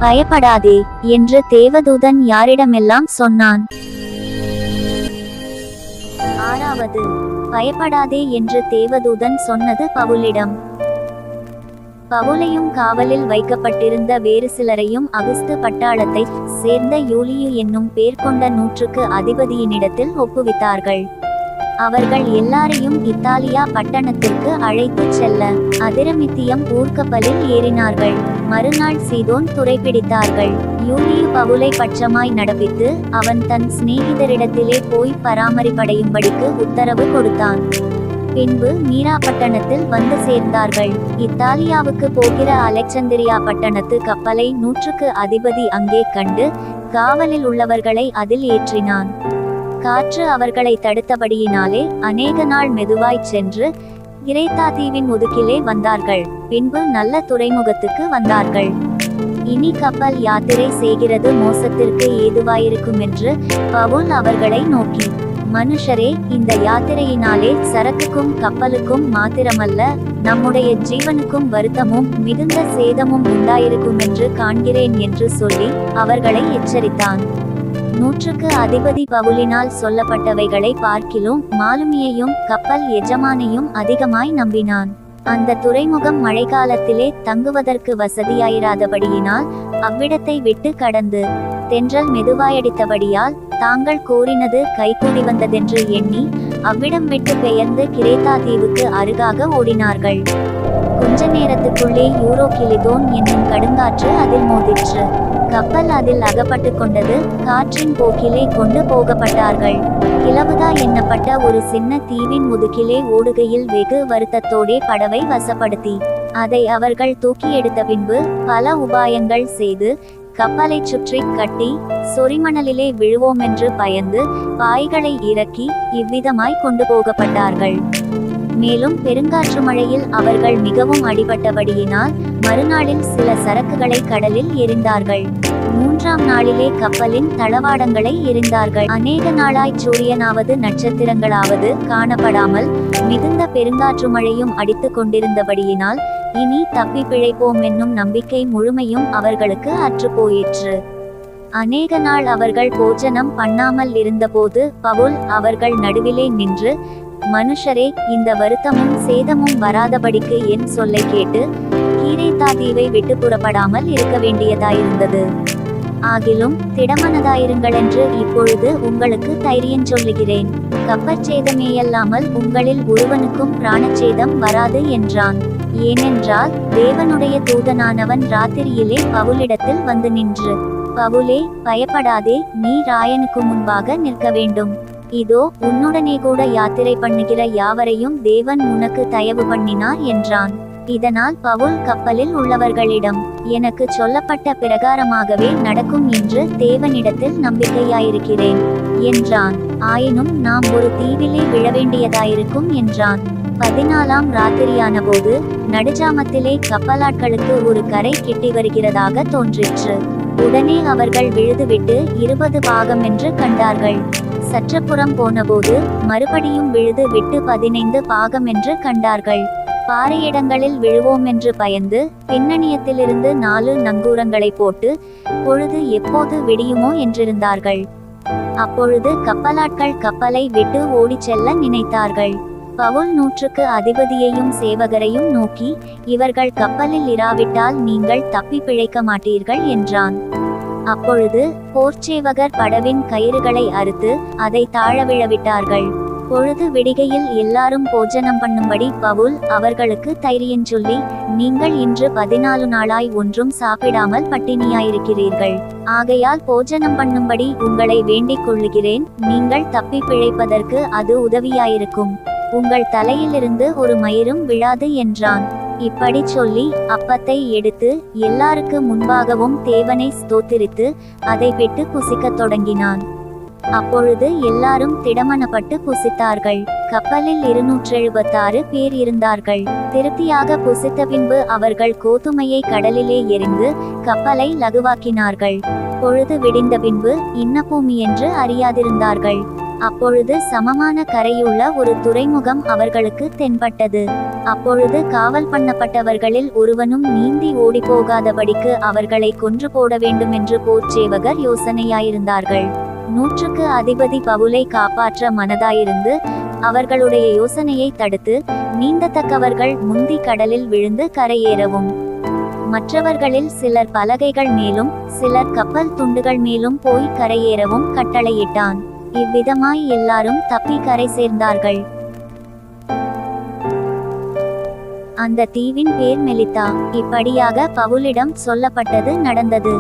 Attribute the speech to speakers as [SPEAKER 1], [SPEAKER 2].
[SPEAKER 1] பயப்படாதே என்று தேவதூதன் யாரிடமெல்லாம் சொன்னான். 6வது, பயப்படாதே என்று தேவதூதன் சொன்னது பவுலிடம். பவுலையும் காவலில் வைக்கப்பட்டிருந்த வேறு சிலரையும் அகுஸ்து பட்டாளத்தை சேர்ந்த யூலியு என்னும் பேர் கொண்ட 100க்கு அதிபதியினிடத்தில் ஒப்புவித்தார்கள். அவர்கள் எல்லாரையும் இத்தாலியா பட்டணத்திற்கு அழைத்துச் செல்ல அதிரமித்தியம் ஊர்க்கப்பலில் ஏறினார்கள். மறுநாள் சீதோன் துறைப்பிடித்தார்கள். யூலியு பவுலை பட்சமாய் நடப்பித்து அவன் தன் சிநேகிதரிடத்திலே போய் பராமரிப்படையும்படிக்கு உத்தரவு கொடுத்தான். பின்பு மீரா பட்டணத்தில் வந்து சேர்ந்தார்கள். இத்தாலியாவுக்கு போகிற அலெக்சந்திரியா பட்டணத்து கப்பலை 100க்கு அதிபதி அங்கே கண்டு காவலில் உள்ளவர்களை அதில் ஏற்றினான். காற்று அவர்களை தடுத்தபடியினாலே அநேக நாள் மெதுவாய்ச் சென்று கிரேத்தா தீவின் முதுகிலே வந்தார்கள். பின்பு நல்ல துறைமுகத்துக்கு வந்தார்கள். இனி கப்பல் யாத்திரை செய்கிறது மோசத்திற்கு ஏதுவாயிருக்குமென்று பவுல் அவர்களை நோக்கி, மனுஷரே, இந்த யாத்திரையினாலே சரக்குக்கும் கப்பலுக்கும் மாத்திரமல்ல, நம்முடைய ஜீவனுக்கும் வருத்தமும் மிகுந்த சேதமும் உண்டாயிருக்குமென்று காண்கிறேன் என்று சொல்லி அவர்களை எச்சரித்தான். 100க்கு அதிபதி பவுலினால் சொல்லப்பட்டவைகளை பார்க்கிலும் மாலுமியையும் கப்பல் எஜமானையும் அதிகமாய் நம்பினான். அந்த துறைமுகம் மழைக்காலத்திலே தங்குவதற்கு வசதியாயிராதபடியினால் அவ்விடத்தை விட்டு கடந்து தென்றல் மெதுவாயடித்தபடியால் தாங்கள் கோரினது கைகூடி வந்ததென்று எண்ணி அவ்விடம் விட்டு பெயர்ந்து கிரேத்தா தீவுக்கு அருகாக ஓடினார்கள். கொஞ்ச நேரத்துக்குள்ளே யூரோகிலிதோன் என்னும் கடுங்காற்று அதில் மோதிற்று. கப்பல் அதில் அகப்பட்டு கொண்டது. காற்றின் போக்கிலே கொண்டு போகப்பட்டார்கள். கிளவுதா எண்ணப்பட்ட ஒரு சின்ன தீவின் முதுகிலே ஓடுகையில் வெகு வருத்தத்தோடே படவை வசப்படுத்தி அதை அவர்கள் தூக்கி எடுத்த பின்பு பல உபாயங்கள் செய்து கப்பலை சுற்றி கட்டி சொரிமணலிலே விழுவோமென்று பயந்து பாய்களை இறக்கி இவ்விதமாய் கொண்டு போகப்பட்டார்கள். மேலும் பெருங்காற்று மழையில் அவர்கள் மிகவும் அடிபட்டபடியினால் மறுநாளில் சில சரக்குகளை கடலில் எறிந்தார்கள். 3ஆம் நாளிலே கப்பலின் தளவாடங்களை எறிந்தார்கள். அநேக நாளாய் சூரியனாவது நட்சத்திரங்களாவது காணப்படாமல் மிகுந்த பெருங்காற்று மழையும் அடித்து கொண்டிருந்தபடியினால் இனி தப்பி பிழைப்போம் என்னும் நம்பிக்கை முழுமையும் அவர்களுக்கு அற்று போயிற்று. அநேக நாள் அவர்கள் போஜனம் பண்ணாமல் இருந்தபோது பவுல் அவர்கள் நடுவிலே நின்று, மனுஷரே, இந்த வருத்தமும் சேதமும் வராதபடிக்கு என் சொல்லை கேட்டு கிரேத்தா தீவை விட்டு புறப்படாமல் இருக்க வேண்டியதாயிருந்தது. ஆகிலும் திடமனதாயிருங்களென்று இப்பொழுது உங்களுக்கு தைரியம் சொல்லுகிறேன். கப்பற்சேதமேயல்லாமல் உங்களில் ஒருவனுக்கும் பிராணச்சேதம் வராது என்றான். ஏனென்றால் தேவனுடைய தூதனானவன் ராத்திரியிலே பவுலிடத்தில் வந்து நின்று, பவுலே, பயப்படாதே, நீ ராயனுக்கு முன்பாக நிற்க வேண்டும். இதோ, உன்னுடனே கூட யாத்திரை பண்ணுகிற யாவரையும் தேவன் உனக்கு தயவு பண்ணினார் என்றான். இதனால் பவுல் கப்பலில் உள்ளவர்களிடம், எனக்கு சொல்லப்பட்ட பிரகாரமாகவே நடக்கும் என்று தேவனிடத்தில் நம்பிக்கையாயிருக்கிறேன் என்றான். ஆயினும் நாம் ஒரு தீவிலே விழவேண்டியதாயிருக்கும் என்றான். 14ஆம் ராத்திரியான போது நடுஜாமத்திலே கப்பலாட்களுக்கு ஒரு கரை கிட்டி வருகிறதாக தோன்றிற்று. உடனே அவர்கள் விழுதுவிட்டு 20 பாகம் என்று கண்டார்கள். சற்றப்புறம் போனபோது மறுபடியும் விழுது விட்டு 15 பாகம் என்று கண்டார்கள். பாறையிடங்களில் விழுவோம் என்று பயந்து பின்னணியத்திலிருந்து 4 நங்கூரங்களை போட்டு பொழுது எப்போது விடியுமோ என்றிருந்தார்கள். அப்பொழுது கப்பலாட்கள் கப்பலை விட்டு ஓடிச் செல்ல நினைத்தார்கள். பவுல் 100க்கு அதிபதியையும் சேவகரையும் நோக்கி, இவர்கள் கப்பலில் இராவிட்டால் நீங்கள் தப்பி பிழைக்க மாட்டீர்கள் என்றான். அப்பொழுது போர்ச்சேவகர் படவின் கயிறுகளை அறுத்து அதை தாழவிழவிட்டார்கள். பொழுது விடிகையில் எல்லாரும் போஜனம் பண்ணும்படி பவுல் அவர்களுக்கு தைரியம் சொல்லி, நீங்கள் இன்று 14 நாளாய் ஒன்றும் சாப்பிடாமல் பட்டினியாயிருக்கிறீர்கள். ஆகையால் போஜனம் பண்ணும்படி உங்களை வேண்டிக் கொள்ளுகிறேன். நீங்கள் தப்பி பிழைப்பதற்கு அது உதவியாயிருக்கும். உங்கள் தலையிலிருந்து ஒரு மயிரும் விழாது என்றான். இப்படி சொல்லி அப்பத்தை எடுத்து எல்லாருக்கு முன்பாகவும் தேவனை ஸ்தோத்திரித்து அதை விட்டு புசிக்கத் தொடங்கினான். அப்பொழுது எல்லாரும் திடமனப்பட்டு புசித்தார்கள். கப்பலில் 276 பேர் இருந்தார்கள். திருப்தியாக புசித்த பின்பு அவர்கள் கோதுமையை கடலிலே எறிந்து கப்பலை லகுவாக்கினார்கள். பொழுது விடிந்த பின்பு இன்ன பூமி என்று அறியாதிருந்தார்கள். அப்பொழுது சமமான கரையுள்ள ஒரு துறைமுகம் அவர்களுக்கு தென்பட்டது. அப்பொழுது காவல் பண்ணப்பட்டவர்களில் ஒருவனும் நீந்தி ஓடிப்போகாதபடிக்கு அவர்களை கொன்று போட வேண்டுமென்று போர்ச்சேவகர் யோசனையாயிருந்தார்கள். 100க்கு அதிபதி பவுலை காப்பாற்ற மனதாயிருந்து அவர்களுடைய யோசனையை தடுத்து, நீந்தத்தக்கவர்கள் முந்தி கடலில் விழுந்து கரையேறவும், மற்றவர்களில் சிலர் பலகைகள் மேலும் சிலர் கப்பல் துண்டுகள் மேலும் போய் கரையேறவும் கட்டளையிட்டான். இவ்விதமாய் எல்லாரும் தப்பி கரை சேர்ந்தார்கள். அந்த தீவின் பேர் மெலித்தா. இப்படியாக பவுலிடம் சொல்லப்பட்டது நடந்தது.